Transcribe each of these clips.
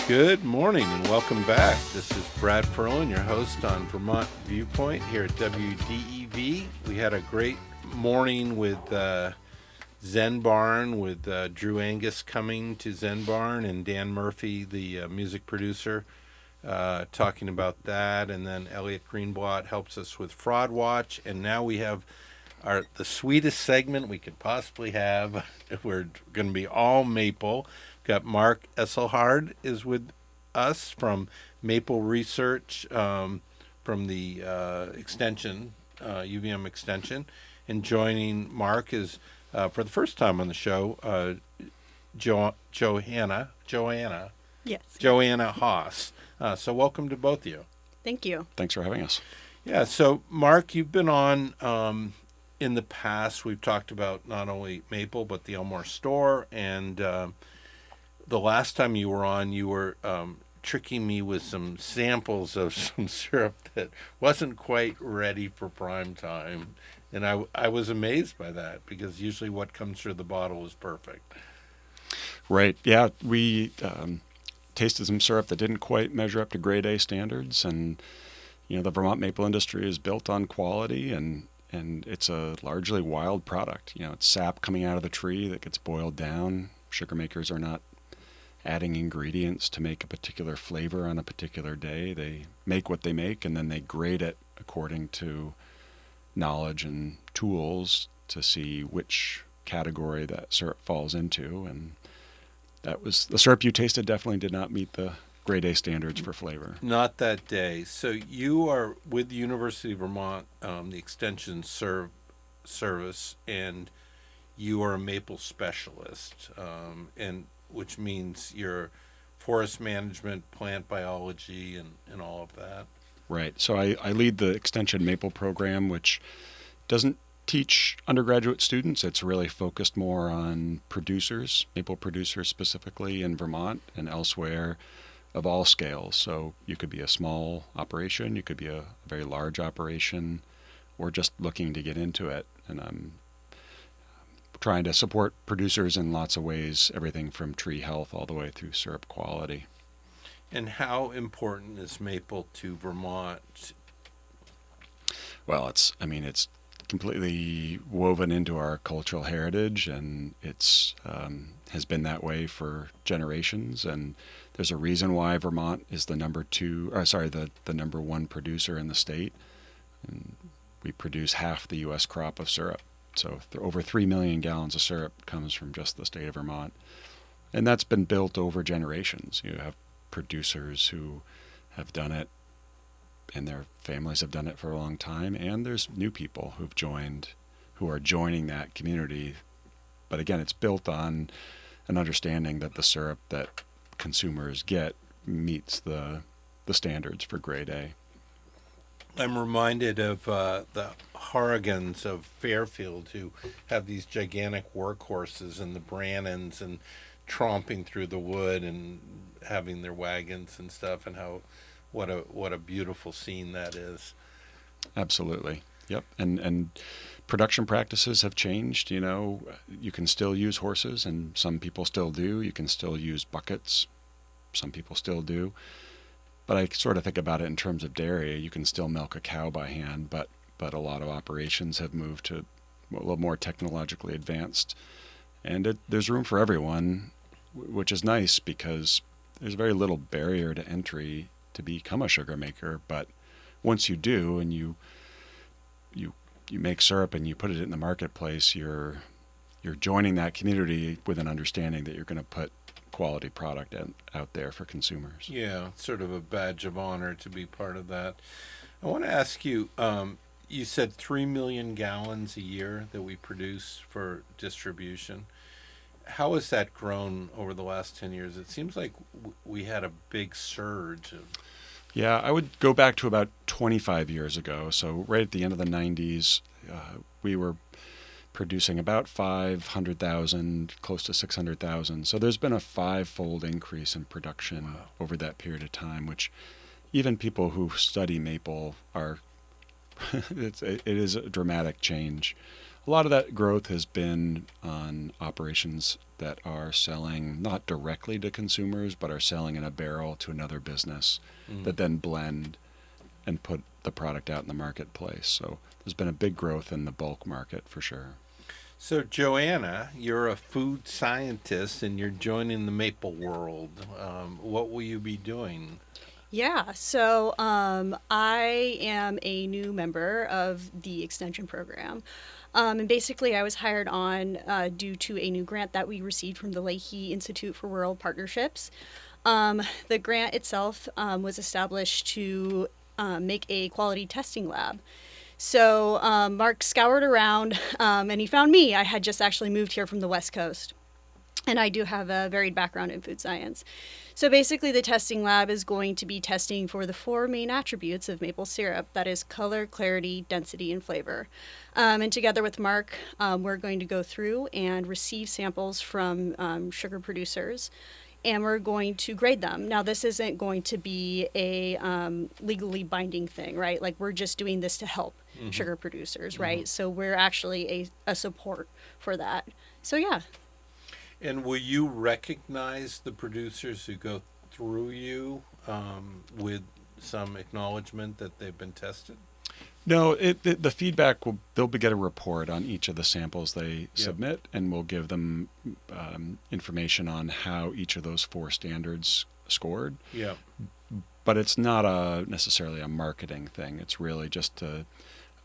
Good morning and welcome back. This is Brad Perlin, your host on Vermont Viewpoint here at WDEV. We had a great morning with Zen Barn, with Drew Angus coming to Zen Barn and Dan Murphy, the music producer, talking about that. And then Elliot Greenblatt helps us with Fraud Watch. And now we have the sweetest segment we could possibly have. We're going to be all maple. Got Mark Esselhard is with us from Maple Research, from the extension, UVM extension. And joining Mark is, for the first time on the show, Joanna Yes. Joanna Haas. So welcome to both of you. Thank you. Thanks for having us. Yeah, so Mark, you've been on in the past. We've talked about not only Maple, but the Elmore store. And the last time you were on, you were tricking me with some samples of some syrup that wasn't quite ready for prime time. And I was amazed by that, because usually what comes through the bottle is perfect. Right. Yeah, we tasted some syrup that didn't quite measure up to grade A standards. And, the Vermont maple industry is built on quality, and it's a largely wild product. It's sap coming out of the tree that gets boiled down. Sugar makers are not adding ingredients to make a particular flavor on a particular day. They make what they make, and then they grade it according to knowledge and tools to see which category that syrup falls into. And that was the syrup you tasted definitely did not meet the grade A standards for flavor. Not that day. So you are with the University of Vermont, the Extension Service, and you are a maple specialist, and which means you're forest management, plant biology, and all of that. Right. So I lead the Extension Maple program, which doesn't teach undergraduate students. It's really focused more on producers, maple producers specifically in Vermont and elsewhere of all scales. So you could be a small operation, you could be a very large operation, or just looking to get into it. And I'm trying to support producers in lots of ways, everything from tree health all the way through syrup quality. And how important is maple to Vermont? Well, it's completely woven into our cultural heritage, and it's has been that way for generations. And there's a reason why Vermont is the number one producer in the state. And we produce half the U.S. crop of syrup. So over 3 million gallons of syrup comes from just the state of Vermont. And that's been built over generations. You have producers who have done it, and their families have done it for a long time. And there's new people who are joining that community. But again, it's built on an understanding that the syrup that consumers get meets the standards for grade A. I'm reminded of the Harrigans of Fairfield, who have these gigantic workhorses, and the Brannons, and tromping through the wood and having their wagons and stuff, and what a beautiful scene that is. Absolutely. Yep. And production practices have changed. You can still use horses, and some people still do. You can still use buckets. Some people still do. But I sort of think about it in terms of dairy. You can still milk a cow by hand, but a lot of operations have moved to a little more technologically advanced. And there's room for everyone, which is nice, because there's very little barrier to entry to become a sugar maker. But once you do, and you make syrup and you put it in the marketplace, you're joining that community with an understanding that you're going to put quality product out there for consumers. Yeah, it's sort of a badge of honor to be part of that. I want to ask you, you said 3 million gallons a year that we produce for distribution. How has that grown over the last 10 years? It seems like we had a big surge. Yeah, I would go back to about 25 years ago. So right at the end of the 90s, we were producing about 500,000, close to 600,000. So there's been a 5-fold increase in production over that period of time, which even people who study maple are, it is a dramatic change. a lot of that growth has been on operations that are selling not directly to consumers, but are selling in a barrel to another business that then blend and put the product out in the marketplace. So there's been a big growth in the bulk market for sure. So, Joanna, you're a food scientist and you're joining the maple world. What will you be doing? Yeah, so I am a new member of the extension program. And basically, I was hired on due to a new grant that we received from the Leahy Institute for World Partnerships. The grant itself was established to make a quality testing lab. So Mark scoured around and he found me. I had just actually moved here from the West Coast. And I do have a varied background in food science. So basically, the testing lab is going to be testing for the four main attributes of maple syrup. That is color, clarity, density, and flavor. And together with Mark, we're going to go through and receive samples from sugar producers. And we're going to grade them. Now, this isn't going to be a legally binding thing, right? Like, we're just doing this to help sugar producers, right? So we're actually a support for that. So, yeah. And will you recognize the producers who go through you with some acknowledgement that they've been tested? No, the feedback they'll get a report on each of the samples they submit, and we'll give them information on how each of those four standards scored. Yeah. But it's not necessarily a marketing thing. It's really just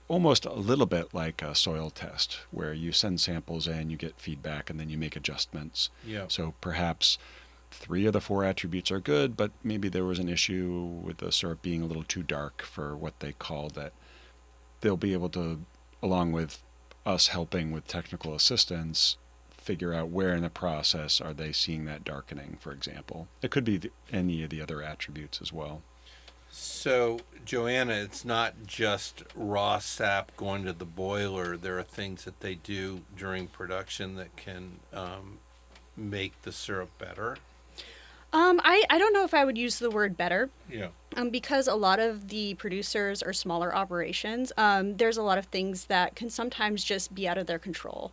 almost a little bit like a soil test, where you send samples in, you get feedback, and then you make adjustments. Yeah. So perhaps 3 of the 4 attributes are good, but maybe there was an issue with the syrup being a little too dark for what they called it. They'll be able to, along with us helping with technical assistance, figure out where in the process are they seeing that darkening, for example. It could be any of the other attributes as well. So, Joanna, it's not just raw sap going to the boiler. There are things that they do during production that can make the syrup better. I don't know if I would use the word better. Yeah. Because a lot of the producers are smaller operations, there's a lot of things that can sometimes just be out of their control.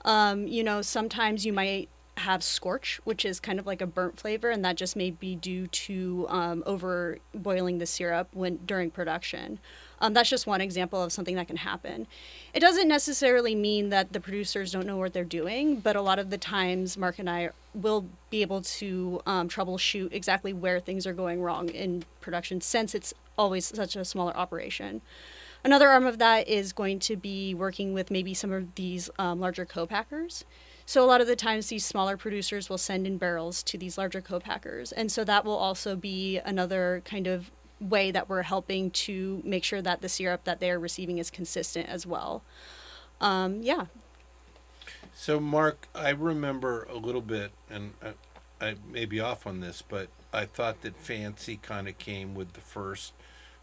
Sometimes you might have scorch, which is kind of like a burnt flavor, and that just may be due to over boiling the syrup during production. That's just one example of something that can happen. It doesn't necessarily mean that the producers don't know what they're doing, but a lot of the times Mark and I will be able to troubleshoot exactly where things are going wrong in production, since it's always such a smaller operation. Another arm of that is going to be working with maybe some of these larger co-packers. So a lot of the times these smaller producers will send in barrels to these larger co-packers. And so that will also be another kind of way that we're helping to make sure that the syrup that they're receiving is consistent as well. Yeah. So, Mark, I remember a little bit, and I may be off on this, but I thought that Fancy kind of came with the first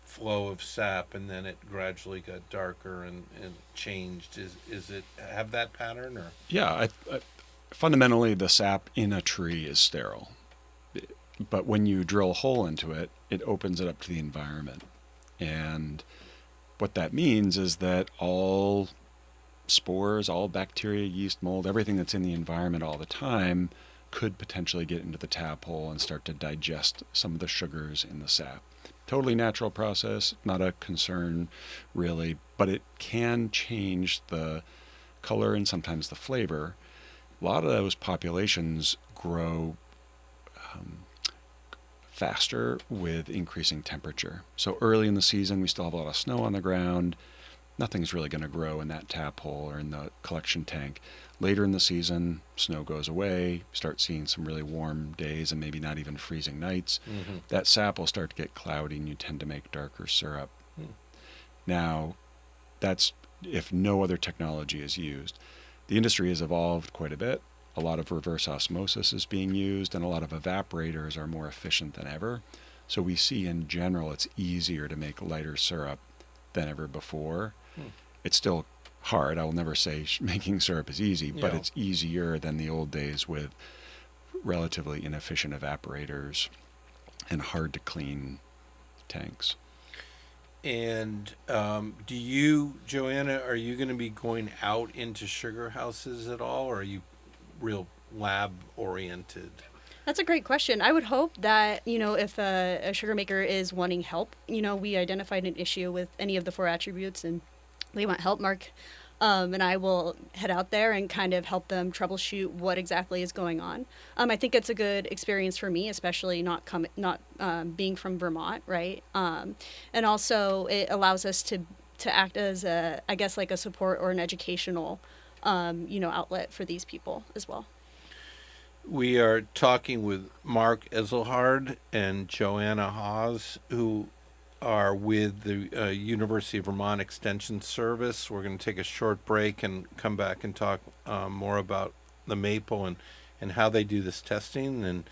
flow of sap, and then it gradually got darker and changed. Is it have that pattern, or? Yeah, fundamentally the sap in a tree is sterile, but when you drill a hole into it, it opens it up to the environment, and what that means is that all spores, all bacteria, yeast, mold, everything that's in the environment all the time could potentially get into the tap hole and start to digest some of the sugars in the sap. Totally natural process, not a concern really, but it can change the color and sometimes the flavor. A lot of those populations grow faster with increasing temperature. So early in the season, we still have a lot of snow on the ground. Nothing's really going to grow in that tap hole or in the collection tank. Later in the season, snow goes away, start seeing some really warm days and maybe not even freezing nights. Mm-hmm. That sap will start to get cloudy and you tend to make darker syrup. Now, that's if no other technology is used. The industry has evolved quite a bit. A lot of reverse osmosis is being used, and a lot of evaporators are more efficient than ever. So we see in general it's easier to make lighter syrup than ever before. It's still hard. I will never say making syrup is easy, but it's easier than the old days with relatively inefficient evaporators and hard to clean tanks. And do you, Joanna, are you going to be going out into sugar houses at all, or are you real lab oriented? That's a great question. I would hope that, if a sugar maker is wanting help, we identified an issue with any of the four attributes and they want help, Mark. And I will head out there and kind of help them troubleshoot what exactly is going on. I think it's a good experience for me, especially not being from Vermont, right? And also it allows us to act as I guess, like a support or an educational, outlet for these people as well. We are talking with Mark Ezelhard and Joanna Hawes, who are with the University of Vermont Extension Service. We're going to take a short break and come back and talk more about the maple and how they do this testing and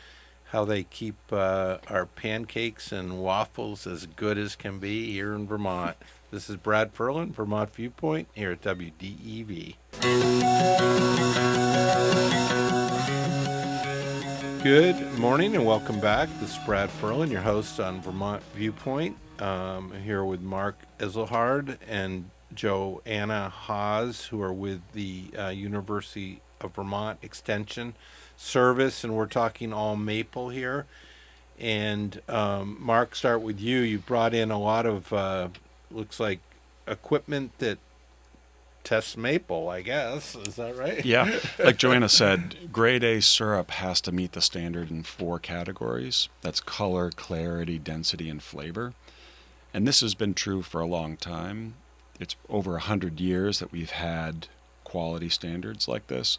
how they keep our pancakes and waffles as good as can be here in Vermont. This is Brad Ferlin, Vermont Viewpoint, here at WDEV. Good morning and welcome back. This is Brad Ferlin, your host on Vermont Viewpoint. I'm here with Mark Ezelhard and Joanna Hawes, who are with the University of Vermont Extension Service, and we're talking all maple here. And Mark, start with you. You brought in a lot of, looks like, equipment that tests maple, I guess. Is that right? Yeah, like Joanna said, grade A syrup has to meet the standard in 4 categories. That's color, clarity, density, and flavor. And this has been true for a long time. It's over 100 years that we've had quality standards like this.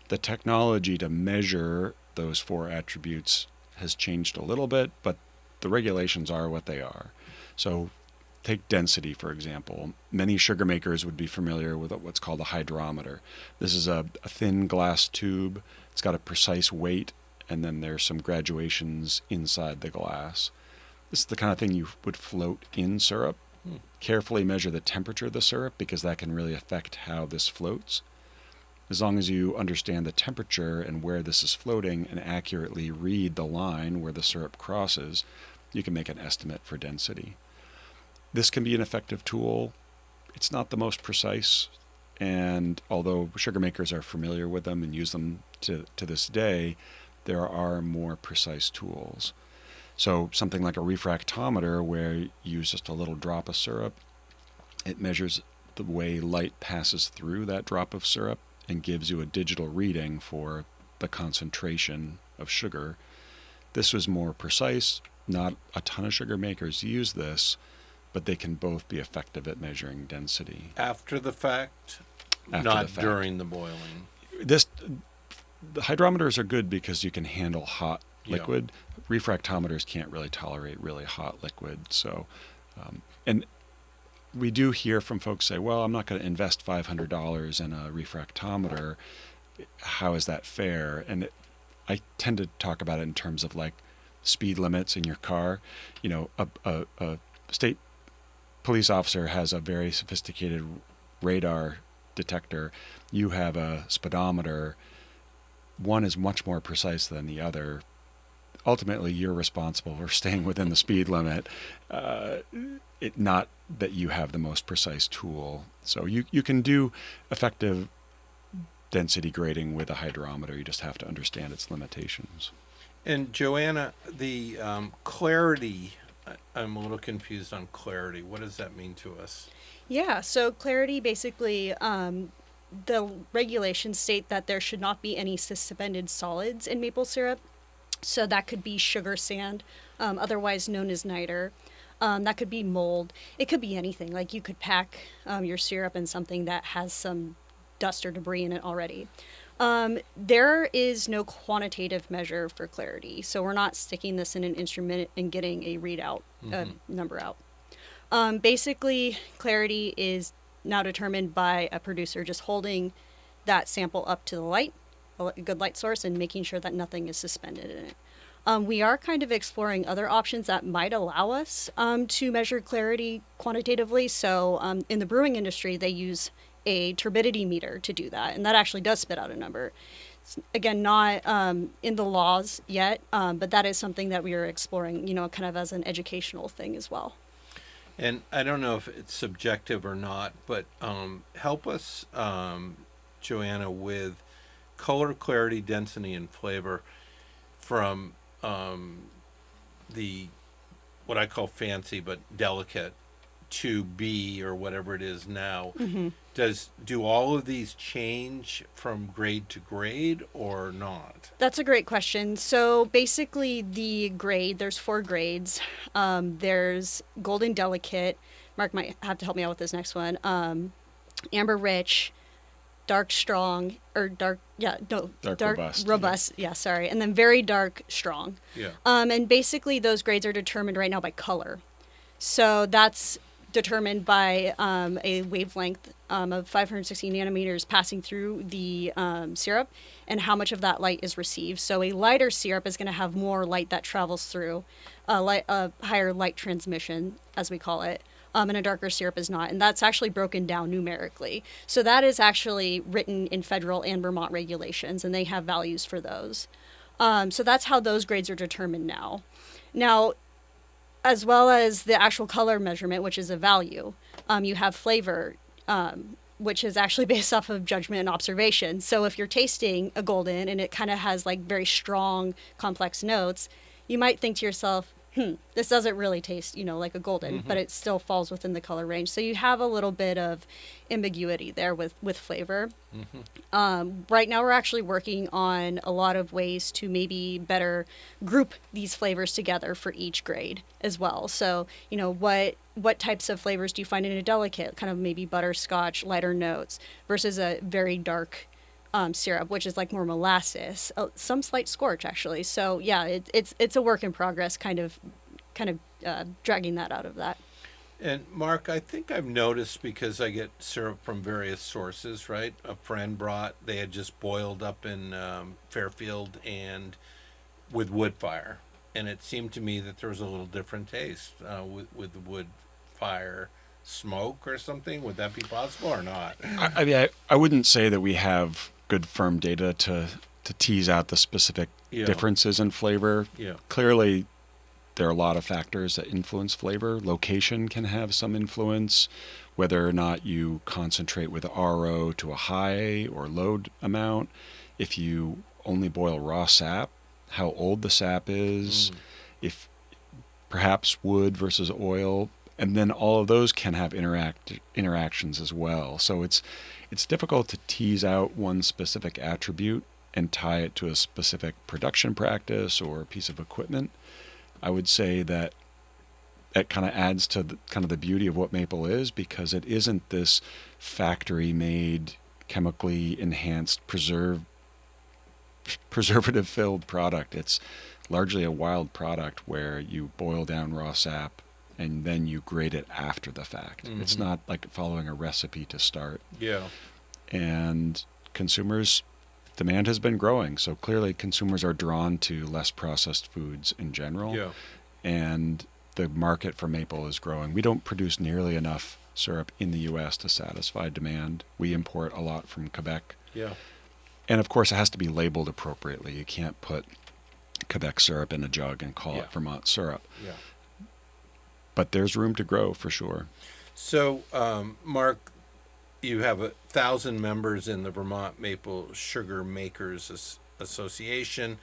The technology to measure those 4 attributes has changed a little bit, but the regulations are what they are. So take density, for example. Many sugar makers would be familiar with what's called a hydrometer. This is a thin glass tube. It's got a precise weight, and then there's some graduations inside the glass. This is the kind of thing you would float in syrup. Carefully measure the temperature of the syrup because that can really affect how this floats. As long as you understand the temperature and where this is floating and accurately read the line where the syrup crosses, you can make an estimate for density. This can be an effective tool. It's not the most precise, and although sugar makers are familiar with them and use them to this day, there are more precise tools. So something like a refractometer, where you use just a little drop of syrup, it measures the way light passes through that drop of syrup and gives you a digital reading for the concentration of sugar. This was more precise. Not a ton of sugar makers use this, but they can both be effective at measuring density. After the fact, not during the boiling. The hydrometers are good because you can handle hot liquid. Yeah. Refractometers can't really tolerate really hot liquid. So, and we do hear from folks say, well, I'm not going to invest $500 in a refractometer. How is that fair? And I tend to talk about it in terms of like speed limits in your car. You know, a state police officer has a very sophisticated radar detector. You have a speedometer. One is much more precise than the other. Ultimately, you're responsible for staying within the speed limit. Not that you have the most precise tool. So you can do effective density grading with a hydrometer. You just have to understand its limitations. And Joanna, the clarity, I'm a little confused on clarity. What does that mean to us? Yeah, so clarity basically, the regulations state that there should not be any suspended solids in maple syrup. So that could be sugar sand, otherwise known as niter. That could be mold. It could be anything. Like you could pack your syrup in something that has some dust or debris in it already. There is no quantitative measure for clarity. So we're not sticking this in an instrument and getting a readout number out. Basically, clarity is now determined by a producer just holding that sample up to the light, a good light source, and making sure that nothing is suspended in it. We are kind of exploring other options that might allow us to measure clarity quantitatively. So in the brewing industry, they use a turbidity meter to do that, and that actually does spit out a number. It's, again, not in the laws yet, but that is something that we are exploring, kind of as an educational thing as well. And I don't know if it's subjective or not, but help us, Joanna, with color, clarity, density, and flavor from the what I call fancy but delicate to B or whatever it is now. Do all of these change from grade to grade or not? That's a great question. So basically, there's 4 grades. There's Golden Delicate. Mark might have to help me out with this next one. Amber Rich, Dark Strong, or Dark, yeah, no, Dark Robust. Robust, yeah, sorry. And then Very Dark Strong. Yeah. And basically, those grades are determined right now by color. So that's determined by a wavelength of 560 nanometers passing through the syrup and how much of that light is received. So a lighter syrup is going to have more light that travels through, a higher light transmission, as we call it. And a darker syrup is not. And that's actually broken down numerically. So that is actually written in federal and Vermont regulations, and they have values for those. So that's how those grades are determined now. Now, as well as the actual color measurement, which is a value. You have flavor, which is actually based off of judgment and observation. So if you're tasting a golden and it kind of has like very strong, complex notes, you might think to yourself, this doesn't really taste, like a golden, but it still falls within the color range. So you have a little bit of ambiguity there with flavor. Right now we're actually working on a lot of ways to maybe better group these flavors together for each grade as well. So, what types of flavors do you find in a delicate, kind of maybe butterscotch, lighter notes, versus a very dark syrup, which is like more molasses, some slight scorch actually. So yeah, it's a work in progress, kind of dragging that out of that. And Mark, I think I've noticed because I get syrup from various sources, right? A friend brought, they had just boiled up in Fairfield and with wood fire. And it seemed to me that there was a little different taste with the wood fire smoke or something. Would that be possible or not? I mean, I wouldn't say that we have good firm data to tease out the specific differences in flavor. Yeah. Clearly, there are a lot of factors that influence flavor. Location can have some influence, whether or not you concentrate with RO to a high or low amount. If you only boil raw sap, how old the sap is, if perhaps wood versus oil, and then all of those can have interactions as well. So it's difficult to tease out one specific attribute and tie it to a specific production practice or a piece of equipment. I would say that kind of adds to the beauty of what maple is, because it isn't this factory-made, chemically enhanced, preservative-filled product. It's largely a wild product where you boil down raw sap and then you grate it after the fact. It's not like following a recipe to start. Yeah. And demand has been growing, so clearly consumers are drawn to less processed foods in general. Yeah. And the market for maple is growing. We don't produce nearly enough syrup in the U.S. to satisfy demand. We import a lot from Quebec. Yeah. And of course, it has to be labeled appropriately. You can't put Quebec syrup in a jug and call it Vermont syrup. Yeah. But there's room to grow for sure. So, Mark, you have 1,000 members in the Vermont Maple Sugar Makers Association.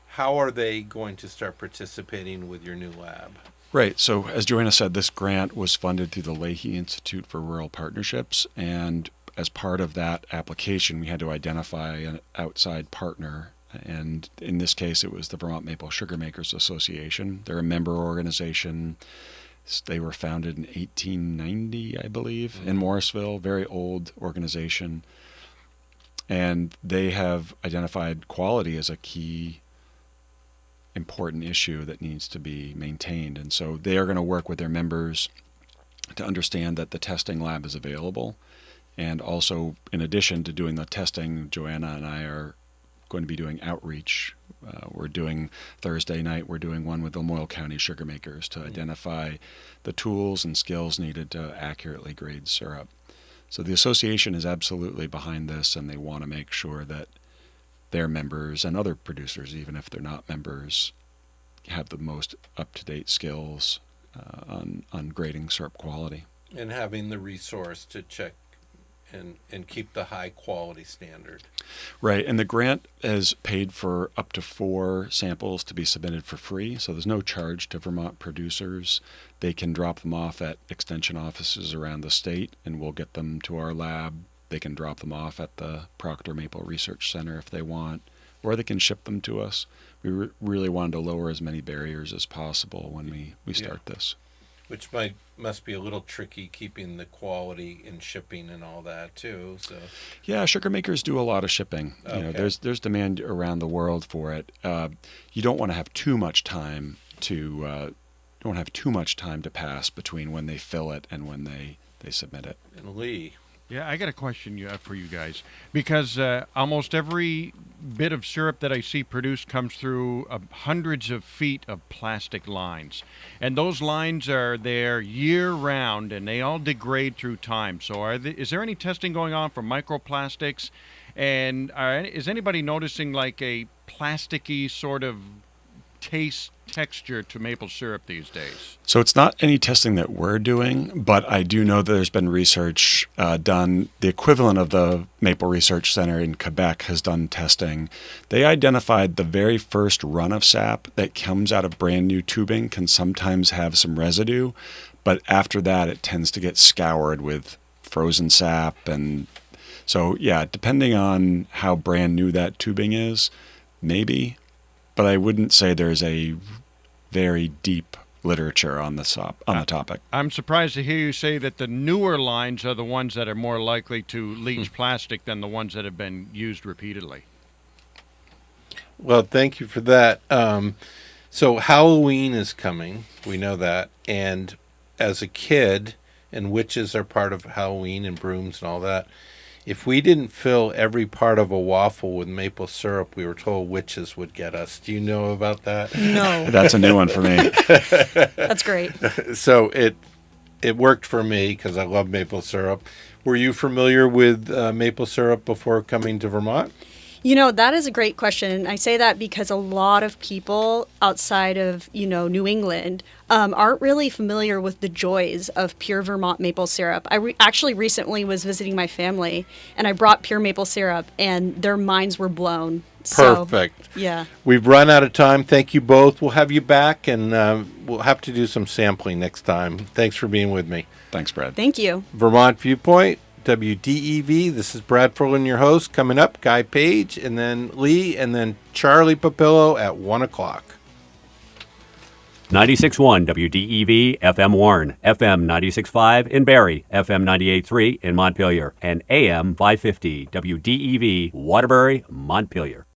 How are they going to start participating with your new lab? Right. So as Joanna said, this grant was funded through the Leahy Institute for Rural Partnerships. And as part of that application, we had to identify an outside partner. And in this case, it was the Vermont Maple Sugar Makers Association. They're a member organization. They were founded in 1890, I believe, in Morrisville, very old organization. And they have identified quality as a key important issue that needs to be maintained. And so they are going to work with their members to understand that the testing lab is available. And also, in addition to doing the testing, Joanna and I are going to be doing outreach. We're doing Thursday night, we're doing one with the Lamoille County sugar makers to identify the tools and skills needed to accurately grade syrup. So the association is absolutely behind this, and they want to make sure that their members and other producers, even if they're not members, have the most up-to-date skills on grading syrup quality. And having the resource to check and keep the high quality standard. Right, and the grant is paid for up to 4 samples to be submitted for free, so there's no charge to Vermont producers. They can drop them off at extension offices around the state, and we'll get them to our lab. They can drop them off at the Proctor Maple Research Center if they want, or they can ship them to us. We really wanted to lower as many barriers as possible when we start this. Which must be a little tricky keeping the quality in shipping and all that too. So yeah, sugar makers do a lot of shipping. Okay. You know, there's demand around the world for it. You don't want to have too much time to pass between when they fill it and when they submit it. and Lee, Yeah, I got a question for you guys, because almost every bit of syrup that I see produced comes through hundreds of feet of plastic lines, and those lines are there year round, and they all degrade through time. So, is there any testing going on for microplastics, and is anybody noticing like a plasticky sort of texture to maple syrup these days? So it's not any testing that we're doing, but I do know that there's been research done. The equivalent of the Maple Research Center in Quebec has done testing. They identified the very first run of sap that comes out of brand new tubing can sometimes have some residue, but after that it tends to get scoured with frozen sap. And so, yeah, depending on how brand new that tubing is, maybe, but I wouldn't say there's a very deep literature on the topic. I'm surprised to hear you say that the newer lines are the ones that are more likely to leach plastic than the ones that have been used repeatedly. well, thank you for that. So Halloween is coming. We know that. And as a kid, and witches are part of Halloween and brooms and all that, if we didn't fill every part of a waffle with maple syrup, we were told witches would get us. Do you know about that? No, That's a new one for me. that's great. So it worked for me because I love maple syrup. Were you familiar with maple syrup before coming to Vermont? You know, that is a great question. And I say that because a lot of people outside of, New England aren't really familiar with the joys of pure Vermont maple syrup. I actually recently was visiting my family, and I brought pure maple syrup, and their minds were blown. Perfect. So, yeah. We've run out of time. Thank you both. We'll have you back, and we'll have to do some sampling next time. Thanks for being with me. Thanks, Brad. Thank you. Vermont Viewpoint, WDEV. This is Brad Ferlin, your host. Coming up, Guy Page, and then Lee, and then Charlie Papillo at 1 o'clock. 96.1 WDEV FM Warren, FM 96.5 in Barrie, FM 98.3 in Montpelier, and AM 550 WDEV Waterbury, Montpelier.